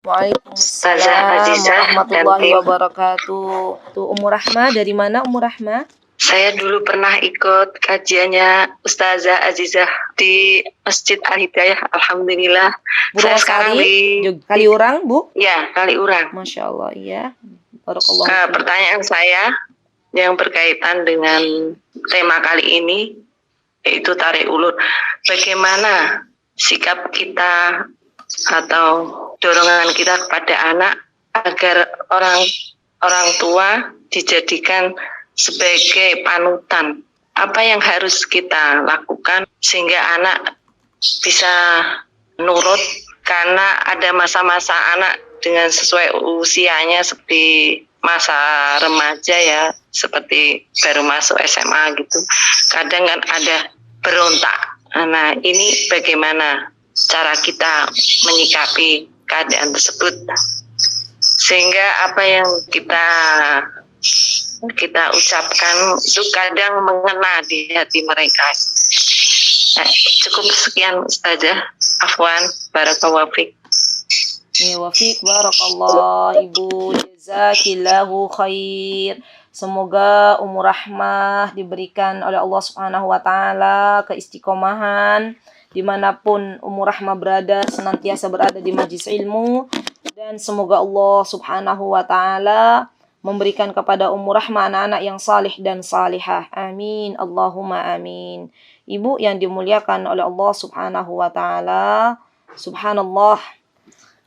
Ustazah Waalaikumsalam Azizah dan warahmatullahi tim. wabarakatuh. Tuh Ummu Rahmah, dari mana Ummu Rahmah? Saya dulu pernah ikut kajiannya Ustazah Azizah di Masjid Al-Hidayah. Alhamdulillah. Saya sekarang di Kaliurang, Bu? Ya, Kaliurang. Masya Allah, iya. Barakallahu. Pertanyaan saya yang berkaitan dengan tema kali ini, yaitu tarik ulur. Bagaimana sikap kita atau dorongan kita kepada anak agar orang tua dijadikan sebagai panutan? Apa yang harus kita lakukan sehingga anak bisa nurut? Karena ada masa-masa anak dengan sesuai usianya seperti masa remaja ya, seperti baru masuk SMA gitu. Kadang kan ada berontak. Nah, ini bagaimana cara kita menyikapi keadaan tersebut sehingga apa yang kita ucapkan itu kadang mengena di hati mereka. Cukup sekian Ustazah. Afwan, barakallahu fiik. Ya wafiq, barakallah Ibu, jazakillahu khair. Semoga Ummu Rahmah diberikan oleh Allah Subhanahu wa taala keistiqomahan dimanapun Ummu Rahmah berada, senantiasa berada di majlis ilmu, dan semoga Allah Subhanahu wa taala memberikan kepada Ummu Rahmah anak-anak yang salih dan salihah. Amin, Allahumma amin. Ibu yang dimuliakan oleh Allah Subhanahu wa taala, subhanallah,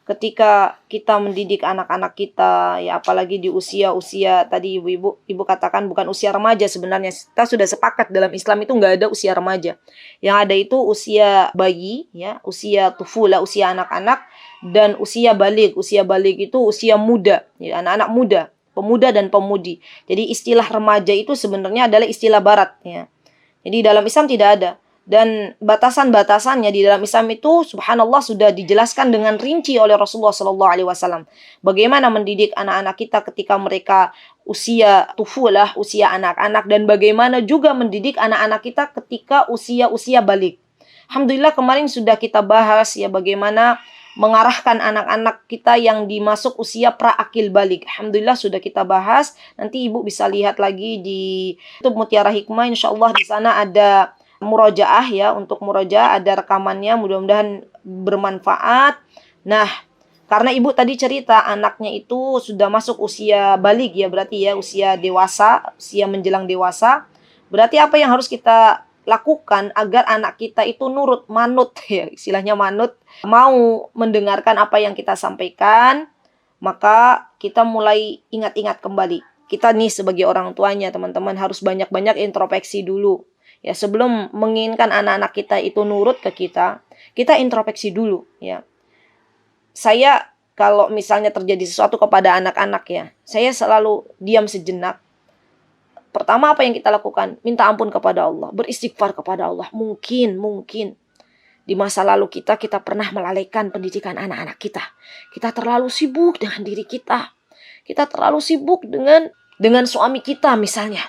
ketika kita mendidik anak-anak kita, ya apalagi di usia tadi ibu katakan bukan usia remaja, sebenarnya kita sudah sepakat dalam Islam itu nggak ada usia remaja. Yang ada itu usia bayi, ya, usia tufula, usia anak-anak, dan usia balig. Usia balig itu usia muda, ya, anak-anak muda, pemuda dan pemudi. Jadi istilah remaja itu sebenarnya adalah istilah barat, ya. Jadi dalam Islam tidak ada. Dan batasan-batasannya di dalam Islam itu subhanallah sudah dijelaskan dengan rinci oleh Rasulullah SAW. Bagaimana mendidik anak-anak kita ketika mereka usia tufulah, usia anak-anak, dan bagaimana juga mendidik anak-anak kita ketika usia balik. Alhamdulillah kemarin sudah kita bahas ya bagaimana mengarahkan anak-anak kita yang dimasuk usia pra-akil balik. Alhamdulillah sudah kita bahas. Nanti Ibu bisa lihat lagi di YouTube Mutiara Hikmah. Insyaallah di sana ada murojaah ya, untuk murojaah ada rekamannya, mudah-mudahan bermanfaat. Nah, karena Ibu tadi cerita anaknya itu sudah masuk usia balik ya, berarti ya usia dewasa, usia menjelang dewasa. Berarti apa yang harus kita lakukan agar anak kita itu nurut, manut ya, istilahnya manut, mau mendengarkan apa yang kita sampaikan? Maka kita mulai ingat-ingat kembali. Kita nih sebagai orang tuanya, teman-teman, harus banyak-banyak introspeksi dulu. Ya, sebelum menginginkan anak-anak kita itu nurut ke kita introspeksi dulu ya. Saya kalau misalnya terjadi sesuatu kepada anak-anak ya, saya selalu diam sejenak. Pertama apa yang kita lakukan? Minta ampun kepada Allah, beristighfar kepada Allah. Mungkin di masa lalu kita pernah melalaikan pendidikan anak-anak kita. Kita terlalu sibuk dengan diri kita. Kita terlalu sibuk dengan suami kita misalnya.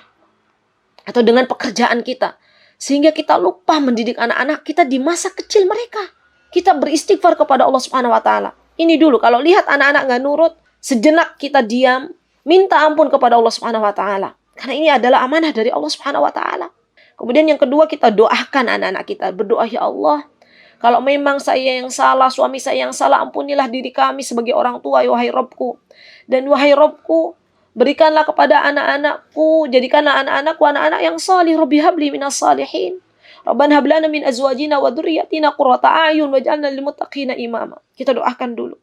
Atau dengan pekerjaan kita. Sehingga kita lupa mendidik anak-anak kita di masa kecil mereka. Kita beristighfar kepada Allah Subhanahu wa taala. Ini dulu, kalau lihat anak-anak enggak nurut, sejenak kita diam, minta ampun kepada Allah Subhanahu wa taala. Karena ini adalah amanah dari Allah Subhanahu wa taala. Kemudian yang kedua, kita doakan anak-anak kita. Berdoa, ya Allah, kalau memang saya yang salah, suami saya yang salah, ampunilah diri kami sebagai orang tua, wahai Rabbku. Dan wahai Rabbku, berikanlah kepada anak-anakku, jadikanlah anak-anakku anak-anak yang salih. Rabbi habli minas salihin. Rabbana hab lana min azwajina wa dzurriyyatina qurrata a'yun waj'alna lil muttaqina imama. Kita doakan dulu.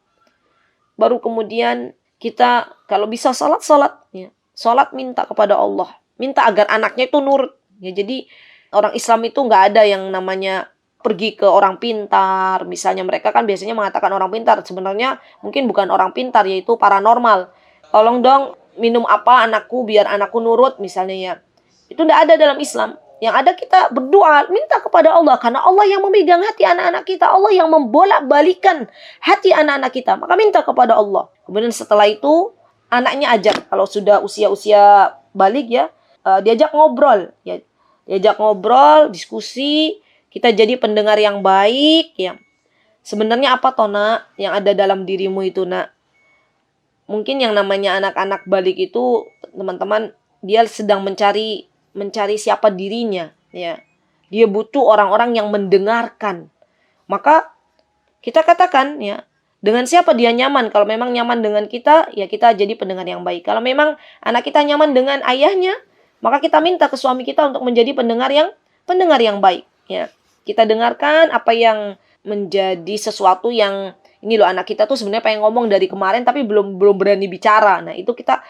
Baru kemudian kita kalau bisa salat ya. Salat minta kepada Allah. Minta agar anaknya itu nurut. Ya, jadi orang Islam itu nggak ada yang namanya pergi ke orang pintar. Misalnya mereka kan biasanya mengatakan orang pintar. Sebenarnya mungkin bukan orang pintar, yaitu paranormal. Tolong dong minum apa anakku biar anakku nurut misalnya ya. Itu tidak ada dalam Islam. Yang ada kita berdoa, minta kepada Allah. Karena Allah yang memegang hati anak-anak kita. Allah yang membolak-balikan hati anak-anak kita. Maka minta kepada Allah. Kemudian setelah itu anaknya ajak. Kalau sudah usia-usia balik ya, diajak ngobrol. Ya. Diajak ngobrol, diskusi. Kita jadi pendengar yang baik ya. sebenarnya apa toh nak yang ada dalam dirimu itu nak? Mungkin yang namanya anak-anak balik itu teman-teman, dia sedang mencari siapa dirinya, ya. Dia butuh orang-orang yang mendengarkan. Maka kita katakan ya, dengan siapa dia nyaman. Kalau memang nyaman dengan kita, ya kita jadi pendengar yang baik. Kalau memang anak kita nyaman dengan ayahnya, maka kita minta ke suami kita untuk menjadi pendengar yang baik, ya. Kita dengarkan apa yang menjadi sesuatu yang ini loh, anak kita tuh sebenarnya pengen ngomong dari kemarin tapi belum berani bicara. Nah, itu kita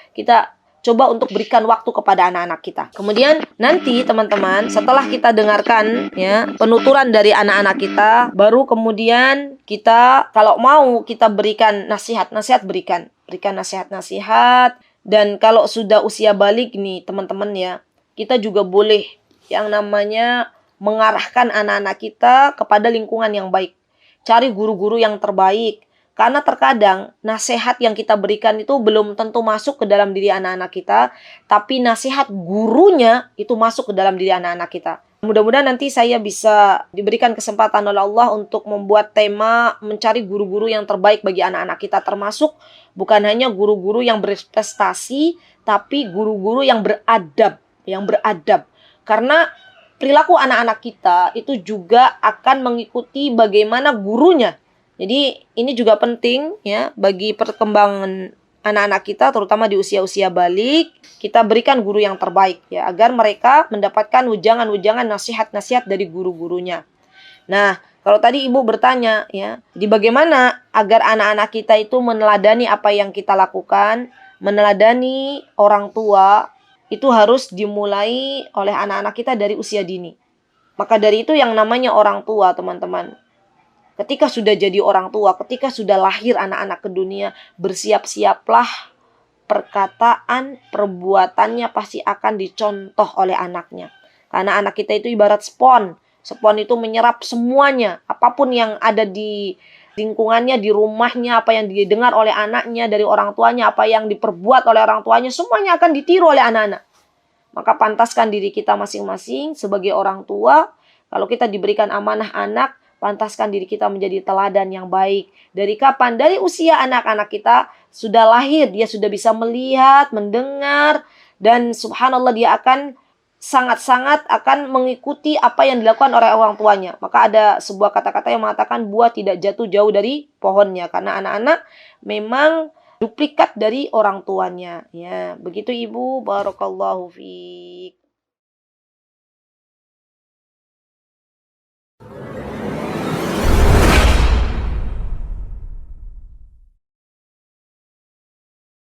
coba untuk berikan waktu kepada anak-anak kita. Kemudian nanti teman-teman, setelah kita dengarkan ya penuturan dari anak-anak kita, baru kemudian kita kalau mau kita berikan nasihat-nasihat, berikan nasihat-nasihat. Dan kalau sudah usia balik nih teman-teman ya, kita juga boleh yang namanya mengarahkan anak-anak kita kepada lingkungan yang baik. Cari guru-guru yang terbaik. Karena terkadang nasihat yang kita berikan itu belum tentu masuk ke dalam diri anak-anak kita, tapi nasihat gurunya itu masuk ke dalam diri anak-anak kita. Mudah-mudahan nanti saya bisa diberikan kesempatan oleh Allah untuk membuat tema mencari guru-guru yang terbaik bagi anak-anak kita, termasuk bukan hanya guru-guru yang berprestasi, tapi guru-guru yang beradab. Karena perilaku anak-anak kita itu juga akan mengikuti bagaimana gurunya. Jadi ini juga penting ya bagi perkembangan anak-anak kita, terutama di usia-usia balik. Kita berikan guru yang terbaik ya, agar mereka mendapatkan ujangan-ujangan, nasihat-nasihat dari guru-gurunya. Nah, kalau tadi Ibu bertanya ya, di bagaimana agar anak-anak kita itu meneladani apa yang kita lakukan, meneladani orang tua, itu harus dimulai oleh anak-anak kita dari usia dini. Maka dari itu yang namanya orang tua, teman-teman. Ketika sudah jadi orang tua, ketika sudah lahir anak-anak ke dunia, bersiap-siaplah perkataan, perbuatannya pasti akan dicontoh oleh anaknya. Karena anak kita itu ibarat spon. Spon itu menyerap semuanya. Apapun yang ada di lingkungannya, di rumahnya, apa yang didengar oleh anaknya, dari orang tuanya, apa yang diperbuat oleh orang tuanya, semuanya akan ditiru oleh anak-anak. Maka pantaskan diri kita masing-masing sebagai orang tua. Kalau kita diberikan amanah anak, pantaskan diri kita menjadi teladan yang baik. Dari kapan? Dari usia anak-anak kita sudah lahir, dia sudah bisa melihat, mendengar, dan subhanallah dia akan sangat-sangat akan mengikuti apa yang dilakukan oleh orang tuanya. Maka ada sebuah kata-kata yang mengatakan buah tidak jatuh jauh dari pohonnya. Karena anak-anak memang duplikat dari orang tuanya. Ya, begitu Ibu. Barakallahu fiik.